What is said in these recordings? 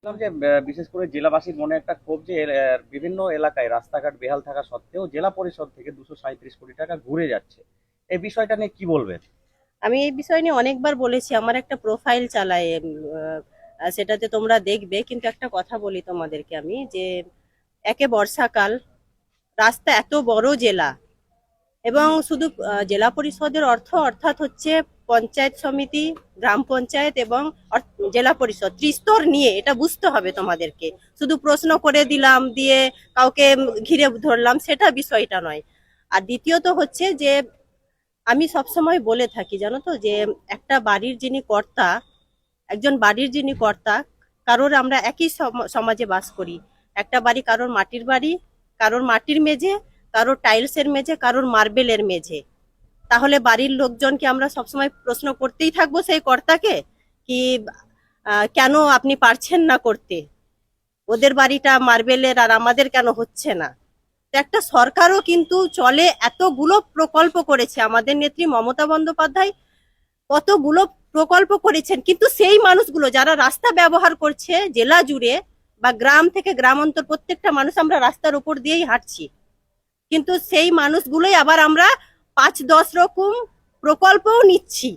দেখলাম যে বিশেষ করে জেলাবাসীর মনে একটা ক্ষোভ যে বিভিন্ন এলাকায় রাস্তাঘাট বেহাল থাকা সত্ত্বেও জেলা পরিষদ থেকে 237 কোটি টাকা ঘুরে যাচ্ছে। এই বিষয়টা নিয়ে কি বলবেন? আমি এই বিষয় নিয়ে অনেকবার বলেছি, আমার একটা প্রোফাইল চালাই, সেটাতে তোমরা দেখবে। কিন্তু একটা কথা বলি তোমাদেরকে আমি, যে একে বর্ষাকাল, রাস্তা এত বড় জেলা, এবং শুধু জেলা পরিষদের অর্থ অর্থাৎ হচ্ছে পঞ্চায়েত সমিতি, গ্রাম পঞ্চায়েত এবং জেলা পরিষদ ত্রিস্তর নিয়ে, এটা বুঝতে হবে তোমাদেরকে। শুধু প্রশ্ন করে দিলাম, দিয়ে কাউকে ঘিরে ধরলাম, সেটা বিষয়টা নয়। আর দ্বিতীয়ত হচ্ছে যে আমি সবসময় বলে থাকি, জানো তো, যে একটা বাড়ির যিনি কর্তা, একজন বাড়ির যিনি কর্তা, কারোর আমরা একই সমাজে বাস করি। একটা বাড়ি, কারোর মাটির বাড়ি, কারোর মাটির মেঝে, কারোর টাইলসের মেঝে, কারোর মার্বেলের মেঝে। তাহলে বাড়ির লোকজনকে আমরা সবসময় প্রশ্ন করতেই থাকবো সেই কর্তাকে, কি কেন আপনি পারছেন না করতে, ওদের বাড়িটা মার্বেলের আর আমাদের কেন হচ্ছে না। তো একটা সরকারও কিন্তু চলে, এতগুলো প্রকল্প করেছে আমাদের নেত্রী মমতা বন্দ্যোপাধ্যায়, কতগুলো প্রকল্প করেছেন, কিন্তু সেই মানুষগুলো যারা রাস্তা ব্যবহার করছে জেলা জুড়ে বা গ্রাম থেকে গ্রামান্তর, প্রত্যেকটা মানুষ আমরা রাস্তার উপর দিয়েই হাঁটছি, কিন্তু সেই মানুষগুলোই আবার আমরা 5-10 রকম প্রকল্পও নিচ্ছি।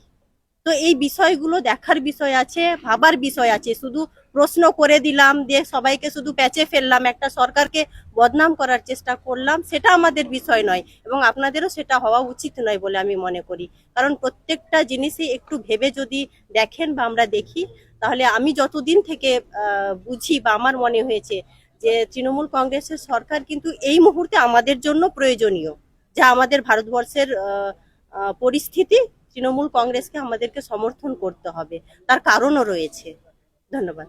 তো এই বিষয়গুলো দেখার বিষয় আছে, ভাবার বিষয় আছে। শুধু প্রশ্ন করে দিলাম, দিয়ে সবাইকে শুধু প্যাচে ফেললাম, একটা সরকারকে বদনাম করার চেষ্টা করলাম, সেটা আমাদের বিষয় নয়, এবং আপনাদেরও সেটা হওয়া উচিত নয় বলে আমি মনে করি। কারণ প্রত্যেকটা জিনিসই একটু ভেবে যদি দেখেন বা আমরা দেখি, তাহলে আমি যতদিন থেকে বুঝি বা আমার মনে হয়েছে যে তৃণমূল কংগ্রেসের সরকার কিন্তু এই মুহূর্তে আমাদের জন্য প্রয়োজনীয়। যা আমাদের ভারতবর্ষের পরিস্থিতি, তৃণমূল কংগ্রেসকে আমাদেরকে সমর্থন করতে হবে, তার কারণও রয়েছে। ধন্যবাদ।